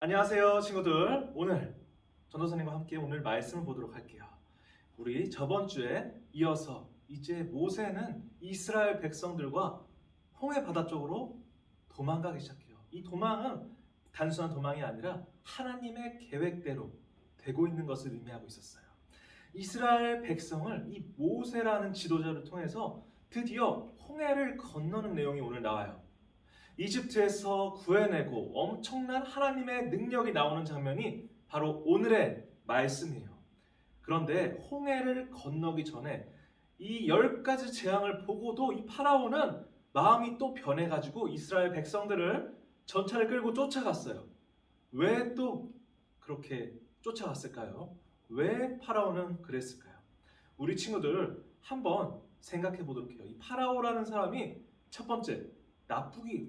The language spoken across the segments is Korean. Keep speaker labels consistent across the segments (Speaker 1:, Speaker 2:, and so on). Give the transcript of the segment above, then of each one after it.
Speaker 1: 안녕하세요 친구들. 오늘 전도사님과 함께 오늘 말씀을 보도록 할게요. 우리 저번 주에 이어서 이제 모세는 이스라엘 백성들과 홍해 바다 쪽으로 도망가기 시작해요. 이 도망은 단순한 도망이 아니라 하나님의 계획대로 되고 있는 것을 의미하고 있었어요. 이스라엘 백성을 이 모세라는 지도자를 통해서 드디어 홍해를 건너는 내용이 오늘 나와요. 이집트에서 구해내고 엄청난 하나님의 능력이 나오는 장면이 바로 오늘의 말씀이에요. 그런데 홍해를 건너기 전에 이 10가지 재앙을 보고도 이 파라오는 마음이 또 변해가지고 이스라엘 백성들을 전차를 끌고 쫓아갔어요. 왜 또 그렇게 쫓아갔을까요? 왜 파라오는 그랬을까요? 우리 친구들 한번 생각해 보도록 해요. 이 파라오라는 사람이 첫 번째,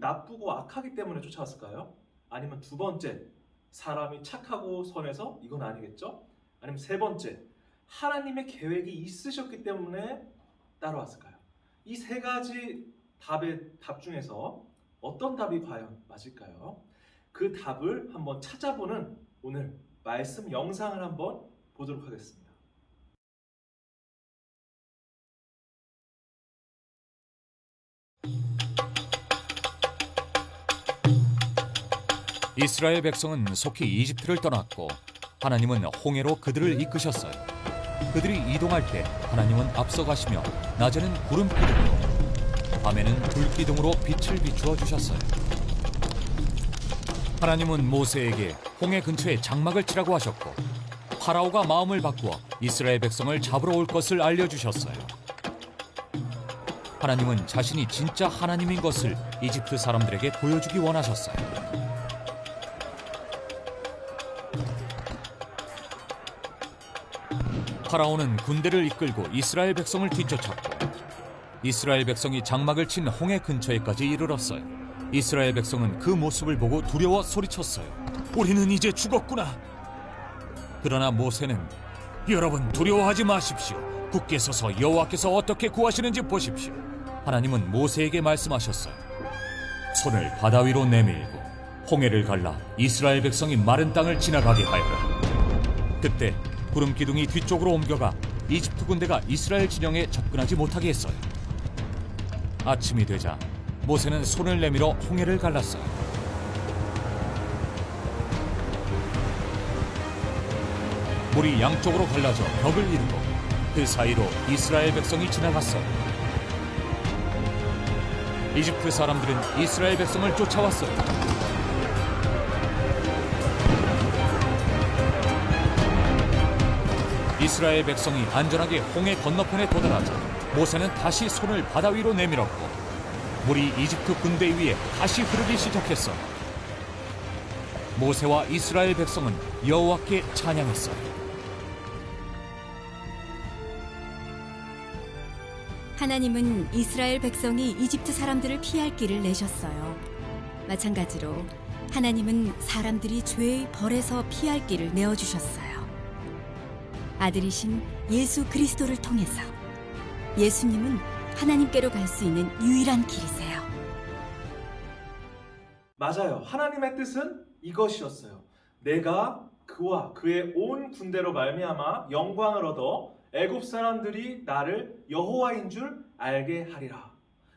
Speaker 1: 나쁘고 악하기 때문에 쫓아왔을까요? 아니면 두 번째, 사람이 착하고 선해서? 이건 아니겠죠? 아니면 세 번째, 하나님의 계획이 있으셨기 때문에 따라왔을까요? 이 세 가지 답 중에서 어떤 답이 과연 맞을까요? 그 답을 한번 찾아보는 오늘 말씀 영상을 한번 보도록 하겠습니다.
Speaker 2: 이스라엘 백성은 속히 이집트를 떠났고 하나님은 홍해로 그들을 이끄셨어요. 그들이 이동할 때 하나님은 앞서가시며 낮에는 구름 기둥으로 밤에는 불 기둥으로 빛을 비추어 주셨어요. 하나님은 모세에게 홍해 근처에 장막을 치라고 하셨고 파라오가 마음을 바꾸어 이스라엘 백성을 잡으러 올 것을 알려주셨어요. 하나님은 자신이 진짜 하나님인 것을 이집트 사람들에게 보여주기 원하셨어요. 파라오는 군대를 이끌고 이스라엘 백성을 뒤쫓았고 이스라엘 백성이 장막을 친 홍해 근처에까지 이르렀어요. 이스라엘 백성은 그 모습을 보고 두려워 소리쳤어요. 우리는 이제 죽었구나. 그러나 모세는 여러분 두려워하지 마십시오. 굳게 서서 여호와께서 어떻게 구하시는지 보십시오. 하나님은 모세에게 말씀하셨어요. 손을 바다 위로 내밀고 홍해를 갈라 이스라엘 백성이 마른 땅을 지나가게 하여라. 그때 구름 기둥이 뒤쪽으로 옮겨가 이집트 군대가 이스라엘 진영에 접근하지 못하게 했어요. 아침이 되자 모세는 손을 내밀어 홍해를 갈랐어요. 물이 양쪽으로 갈라져 벽을 이루고 그 사이로 이스라엘 백성이 지나갔어요. 이집트 사람들은 이스라엘 백성을 쫓아왔어요. 이스라엘 백성이 안전하게 홍해 건너편에 도달하자 모세는 다시 손을 바다 위로 내밀었고 물이 이집트 군대 위에 다시 흐르기 시작했어. 모세와 이스라엘 백성은 여호와께 찬양했어요.
Speaker 3: 하나님은 이스라엘 백성이 이집트 사람들을 피할 길을 내셨어요. 마찬가지로 하나님은 사람들이 죄의 벌에서 피할 길을 내어주셨어요. 아들이신 예수 그리스도를 통해서 예수님은 하나님께로 갈 수 있는 유일한 길이세요.
Speaker 1: 맞아요. 하나님의 뜻은 이것이었어요. 내가 그와 그의 온 군대로 말미암아 영광을 얻어 애굽 사람들이 나를 여호와인 줄 알게 하리라.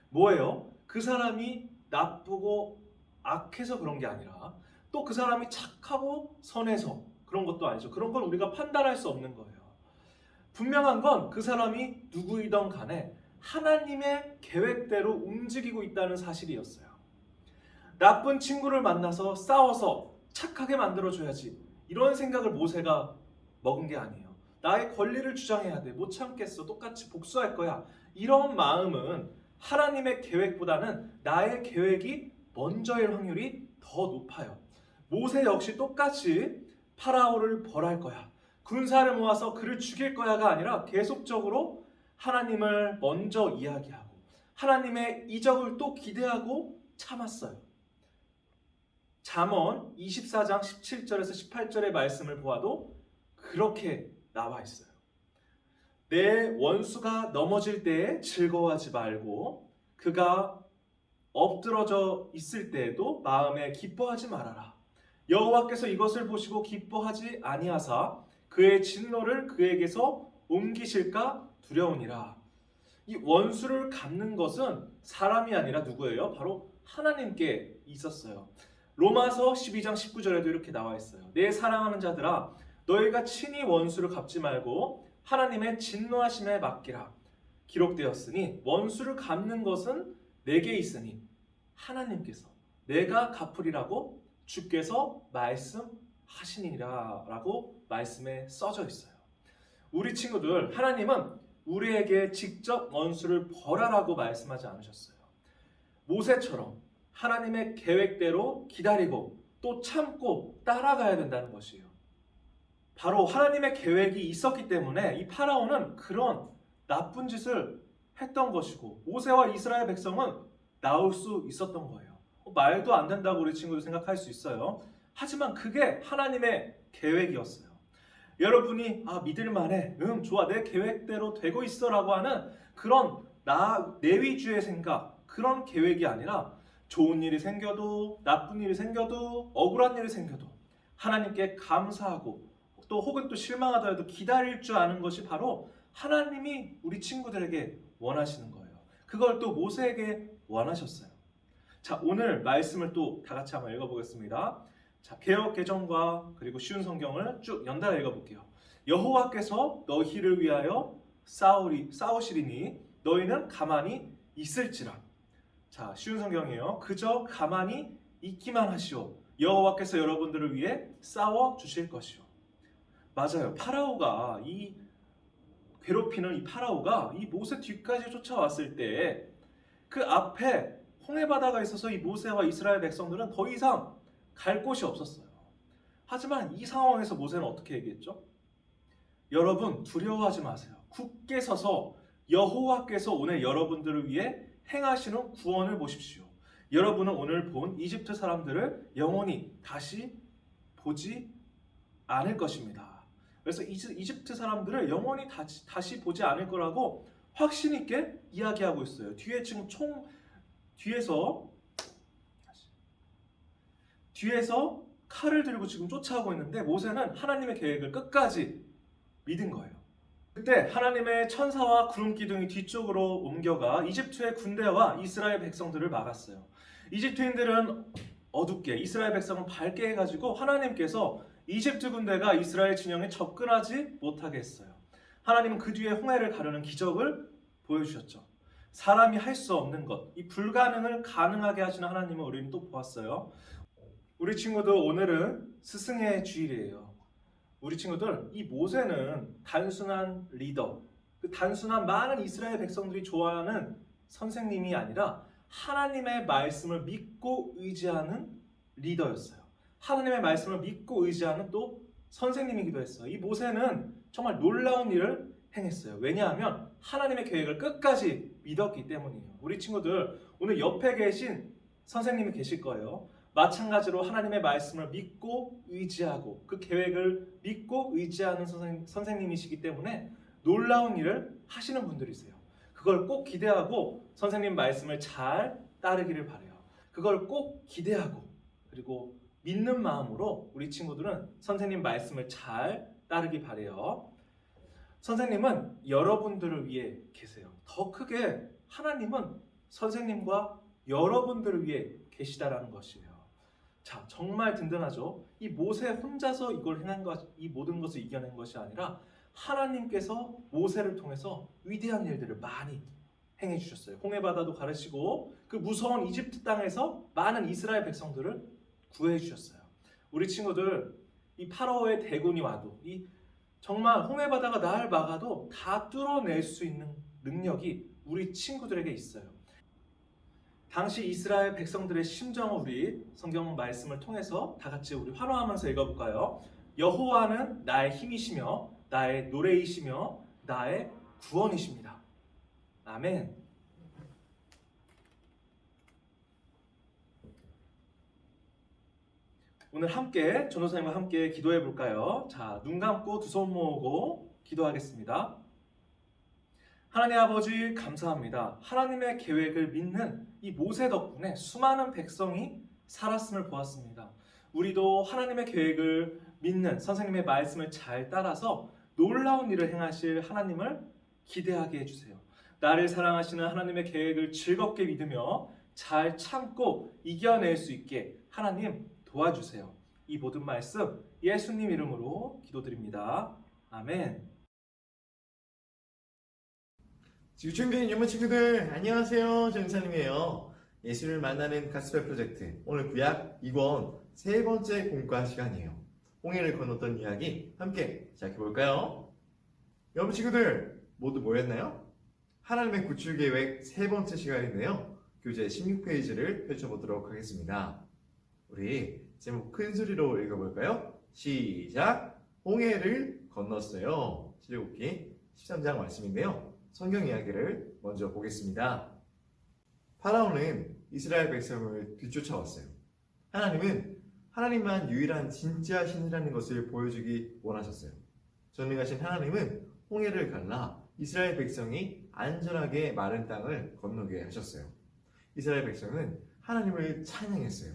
Speaker 1: 뭐예요? 그 사람이 나쁘고 악해서 그런 게 아니라 또 그 사람이 착하고 선해서 그런 것도 아니죠. 그런 건 우리가 판단할 수 없는 거예요. 분명한 건 그 사람이 누구이던 간에 하나님의 계획대로 움직이고 있다는 사실이었어요. 나쁜 친구를 만나서 싸워서 착하게 만들어줘야지 이런 생각을 모세가 먹은 게 아니에요. 나의 권리를 주장해야 돼. 못 참겠어. 똑같이 복수할 거야. 이런 마음은 하나님의 계획보다는 나의 계획이 먼저일 확률이 더 높아요. 모세 역시 똑같이 파라오를 벌할 거야. 군사를 모아서 그를 죽일 거야가 아니라 계속적으로 하나님을 먼저 이야기하고 하나님의 이적을 또 기대하고 참았어요. 잠언 24장 17절에서 18절의 말씀을 보아도 그렇게 나와 있어요. 내 원수가 넘어질 때에 즐거워하지 말고 그가 엎드러져 있을 때에도 마음에 기뻐하지 말아라. 여호와께서 이것을 보시고 기뻐하지 아니하사 그의 진노를 그에게서 옮기실까 두려우니라. 이 원수를 갚는 것은 사람이 아니라 누구예요? 바로 하나님께 있었어요. 로마서 12장 19절에도 이렇게 나와 있어요. 내 사랑하는 자들아, 너희가 친히 원수를 갚지 말고 하나님의 진노하심에 맡기라. 기록되었으니 원수를 갚는 것은 내게 있으니 하나님께서 내가 갚으리라고 주께서 말씀하시니라 라고 말씀에 써져 있어요. 우리 친구들, 하나님은 우리에게 직접 원수를 벌하라고 말씀하지 않으셨어요. 모세처럼 하나님의 계획대로 기다리고 또 참고 따라가야 된다는 것이에요. 바로 하나님의 계획이 있었기 때문에 이 파라오는 그런 나쁜 짓을 했던 것이고 모세와 이스라엘 백성은 나올 수 있었던 거예요. 말도 안 된다고 우리 친구들 생각할 수 있어요. 하지만 그게 하나님의 계획이었어요. 여러분이 믿을만해, 좋아, 내 계획대로 되고 있어 라고 하는 그런 내 위주의 생각, 그런 계획이 아니라 좋은 일이 생겨도 나쁜 일이 생겨도 억울한 일이 생겨도 하나님께 감사하고 또 혹은 또 실망하더라도 기다릴 줄 아는 것이 바로 하나님이 우리 친구들에게 원하시는 거예요. 그걸 또 모세에게 원하셨어요. 자, 오늘 말씀을 또 다 같이 한번 읽어보겠습니다. 자, 개역 개정과 그리고 쉬운 성경을 쭉 연달아 읽어볼게요. 여호와께서 너희를 위하여 싸우시리니 너희는 가만히 있을지라. 자, 쉬운 성경이에요. 그저 가만히 있기만 하시오. 여호와께서 여러분들을 위해 싸워 주실 것이오. 맞아요. 파라오가 괴롭히는 이 파라오가 이 모세 뒤까지 쫓아왔을 때 그 앞에 홍해바다가 있어서 이 모세와 이스라엘 백성들은 더 이상 갈 곳이 없었어요. 하지만 이 상황에서 모세는 어떻게 얘기했죠? 여러분 두려워하지 마세요. 굳게 서서 여호와께서 오늘 여러분들을 위해 행하시는 구원을 보십시오. 여러분은 오늘 본 이집트 사람들을 영원히 다시 보지 않을 것입니다. 그래서 이집트 사람들을 영원히 다시 보지 않을 거라고 확신 있게 이야기하고 있어요. 뒤에 지금 뒤에서 칼을 들고 지금 쫓아오고 있는데 모세는 하나님의 계획을 끝까지 믿은 거예요. 그때 하나님의 천사와 구름 기둥이 뒤쪽으로 옮겨가 이집트의 군대와 이스라엘 백성들을 막았어요. 이집트인들은 어둡게, 이스라엘 백성은 밝게 해가지고 하나님께서 이집트 군대가 이스라엘 진영에 접근하지 못하게 했어요. 하나님은 그 뒤에 홍해를 가르는 기적을 보여주셨죠. 사람이 할 수 없는 것, 이 불가능을 가능하게 하시는 하나님을 우리는 또 보았어요. 우리 친구들, 오늘은 스승의 주일이에요. 우리 친구들, 이 모세는 단순한 리더, 그 단순한 많은 이스라엘 백성들이 좋아하는 선생님이 아니라 하나님의 말씀을 믿고 의지하는 리더였어요. 하나님의 말씀을 믿고 의지하는 또 선생님이기도 했어요. 이 모세는 정말 놀라운 일을 행했어요. 왜냐하면 하나님의 계획을 끝까지 믿었기 때문이에요. 우리 친구들, 오늘 옆에 계신 선생님이 계실 거예요. 마찬가지로 하나님의 말씀을 믿고 의지하고 그 계획을 믿고 의지하는 선생님이시기 때문에 놀라운 일을 하시는 분들이세요. 그걸 꼭 기대하고 선생님 말씀을 잘 따르기를 바라요. 그걸 꼭 기대하고 그리고 믿는 마음으로 우리 친구들은 선생님 말씀을 잘 따르기 바라요. 선생님은 여러분들을 위해 계세요. 더 크게 하나님은 선생님과 여러분들을 위해 계시다라는 것이에요. 자, 정말 든든하죠. 이 모세 혼자서 이걸 행한 것, 이 모든 것을 이겨낸 것이 아니라 하나님께서 모세를 통해서 위대한 일들을 많이 행해 주셨어요. 홍해 바다도 가르치고 그 무서운 이집트 땅에서 많은 이스라엘 백성들을 구해 주셨어요. 우리 친구들, 이 파라오의 대군이 와도 정말 홍해 바다가 날 막아도 다 뚫어낼 수 있는 능력이 우리 친구들에게 있어요. 당시 이스라엘 백성들의 심정을 우리 성경 말씀을 통해서 다 같이 우리 환호하면서 읽어볼까요? 여호와는 나의 힘이시며 나의 노래이시며 나의 구원이십니다. 아멘. 오늘 함께 전도사님과 함께 기도해 볼까요? 자, 눈 감고 두 손 모으고 기도하겠습니다. 하나님 아버지 감사합니다. 하나님의 계획을 믿는 이 모세 덕분에 수많은 백성이 살았음을 보았습니다. 우리도 하나님의 계획을 믿는 선생님의 말씀을 잘 따라서 놀라운 일을 행하실 하나님을 기대하게 해주세요. 나를 사랑하시는 하나님의 계획을 즐겁게 믿으며 잘 참고 이겨낼 수 있게 하나님 도와주세요. 이 모든 말씀 예수님 이름으로 기도드립니다. 아멘.
Speaker 4: 지구촌교회 유머 친구들 안녕하세요. 전사님이에요. 예수를 만나는 가스펠 프로젝트 오늘 구약 2권 세 번째 공과 시간이에요. 홍해를 건넜던 이야기 함께 시작해볼까요? 여러분 친구들 모두 모였나요? 하나님의 구출 계획 세 번째 시간인데요. 교재 16페이지를 펼쳐보도록 하겠습니다. 우리 제목 큰 소리로 읽어볼까요? 시작! 홍해를 건넜어요. 출애굽기 13장 말씀인데요. 성경 이야기를 먼저 보겠습니다. 파라오는 이스라엘 백성을 뒤쫓아왔어요. 하나님은 하나님만 유일한 진짜 신이라는 것을 보여주기 원하셨어요. 전능하신 하나님은 홍해를 갈라 이스라엘 백성이 안전하게 마른 땅을 건너게 하셨어요. 이스라엘 백성은 하나님을 찬양했어요.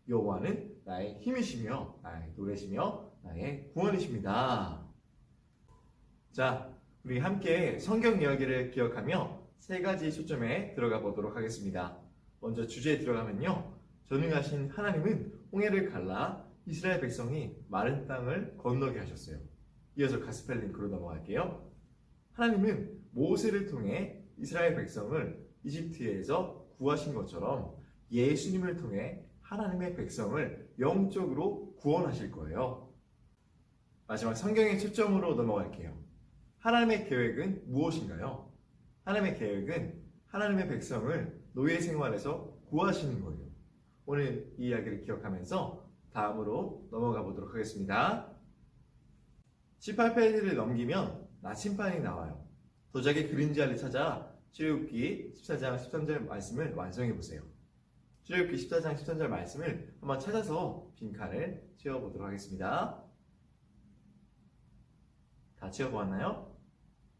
Speaker 4: 여호와는 나의 힘이시며 나의 노래시며 나의 구원이십니다. 자, 우리 함께 성경 이야기를 기억하며 세 가지 초점에 들어가 보도록 하겠습니다. 먼저 주제에 들어가면요. 전능하신 하나님은 홍해를 갈라 이스라엘 백성이 마른 땅을 건너게 하셨어요. 이어서 가스펠 링크로 넘어갈게요. 하나님은 모세를 통해 이스라엘 백성을 이집트에서 구하신 것처럼 예수님을 통해 하나님의 백성을 영적으로 구원하실 거예요. 마지막 성경의 초점으로 넘어갈게요. 하나님의 계획은 무엇인가요? 하나님의 계획은 하나님의 백성을 노예 생활에서 구하시는 거예요. 오늘 이 이야기를 기억하면서 다음으로 넘어가 보도록 하겠습니다. 18페이지를 넘기면 나침반이 나와요. 도자기 그림자를 찾아 출애굽기 14장 13절 말씀을 완성해 보세요. 출애굽기 14장 13절 말씀을 한번 찾아서 빈칸을 채워보도록 하겠습니다. 다 채워보았나요?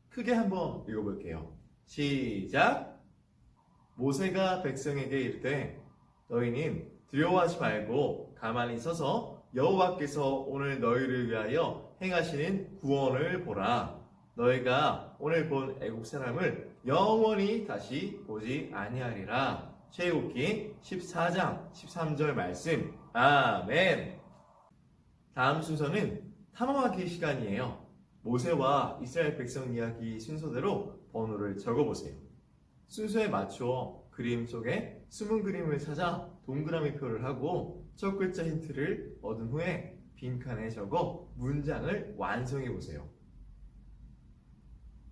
Speaker 4: 크게 한번 읽어볼게요. 시작! 모세가 백성에게 이르되 너희는 두려워하지 말고 가만히 서서 여호와께서 오늘 너희를 위하여 행하시는 구원을 보라. 너희가 오늘 본 애국 사람을 영원히 다시 보지 아니하리라. 출애굽기 14장 13절 말씀. 아멘. 다음 순서는 탐험하기 시간이에요. 모세와 이스라엘 백성 이야기 순서대로 번호를 적어보세요. 순서에 맞추어 그림 속에 숨은 그림을 찾아 동그라미 표를 하고 첫 글자 힌트를 얻은 후에 빈칸에 적어 문장을 완성해 보세요.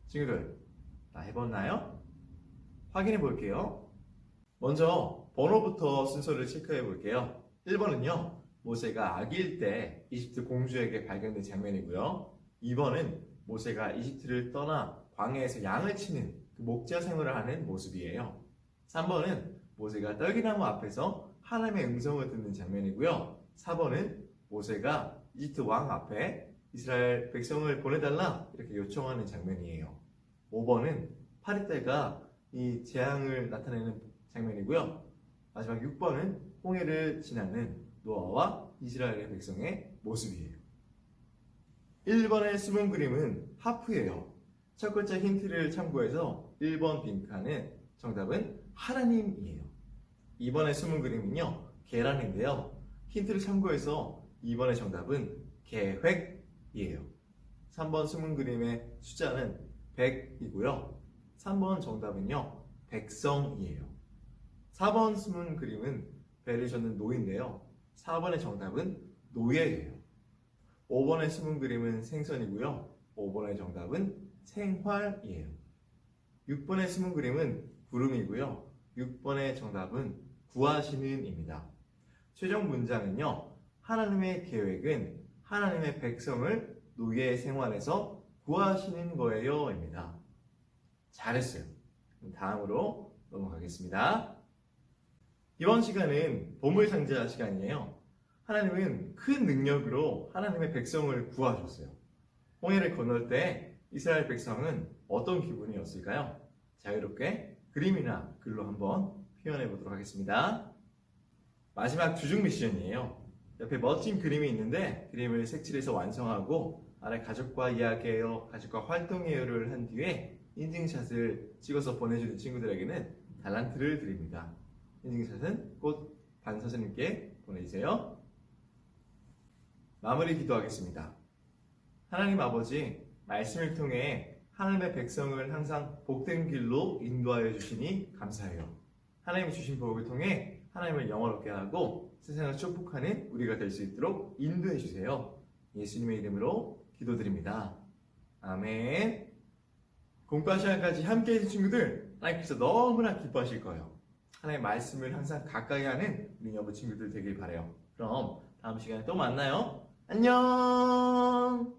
Speaker 4: 친구들, 다 해봤나요? 확인해 볼게요. 먼저 번호부터 순서를 체크해 볼게요. 1번은요, 모세가 아기일 때 이집트 공주에게 발견된 장면이고요. 2번은 모세가 이집트를 떠나 광야에서 양을 치는 그 목자 생활을 하는 모습이에요. 3번은 모세가 떨기나무 앞에서 하나님의 음성을 듣는 장면이고요. 4번은 모세가 이집트 왕 앞에 이스라엘 백성을 보내달라 이렇게 요청하는 장면이에요. 5번은 파리떼가 이 재앙을 나타내는 장면이고요. 마지막 6번은 홍해를 지나는 노아와 이스라엘의 백성의 모습이에요. 1번의 숨은 그림은 하프예요. 첫 글자 힌트를 참고해서 1번 빈칸은 정답은 하나님이에요. 2번의 숨은 그림은요, 계란인데요. 힌트를 참고해서 2번의 정답은 계획이에요. 3번 숨은 그림의 숫자는 100이고요. 3번 정답은요, 백성이에요. 4번 숨은 그림은 배를 젓는 노인데요. 4번의 정답은 노예예요. 5번의 숨은 그림은 생선이고요. 5번의 정답은 생활이에요. 6번의 숨은 그림은 구름이고요. 6번의 정답은 구하시는입니다. 최종 문장은요, 하나님의 계획은 하나님의 백성을 노예 생활에서 구하시는 거예요 입니다. 잘했어요. 다음으로 넘어가겠습니다. 이번 시간은 보물상자 시간이에요. 하나님은 큰 능력으로 하나님의 백성을 구하셨어요. 홍해를 건널 때 이스라엘 백성은 어떤 기분이었을까요? 자유롭게 그림이나 글로 한번 표현해 보도록 하겠습니다. 마지막 주중 미션이에요. 옆에 멋진 그림이 있는데 그림을 색칠해서 완성하고 아래 가족과 이야기해요, 가족과 활동해요를 한 뒤에 인증샷을 찍어서 보내주는 친구들에게는 달란트를 드립니다. 인증샷은 꼭 반선생님께 보내주세요. 마무리 기도하겠습니다. 하나님 아버지, 말씀을 통해 하나님의 백성을 항상 복된 길로 인도하여 주시니 감사해요. 하나님이 주신 복을 통해 하나님을 영화롭게 하고 세상을 축복하는 우리가 될 수 있도록 인도해 주세요. 예수님의 이름으로 기도드립니다. 아멘. 공과 시간까지 함께 해주신 친구들 하나님께서 너무나 기뻐하실 거예요. 하나님의 말씀을 항상 가까이 하는 우리 여부 친구들 되길 바라요. 그럼 다음 시간에 또 만나요. 안녕.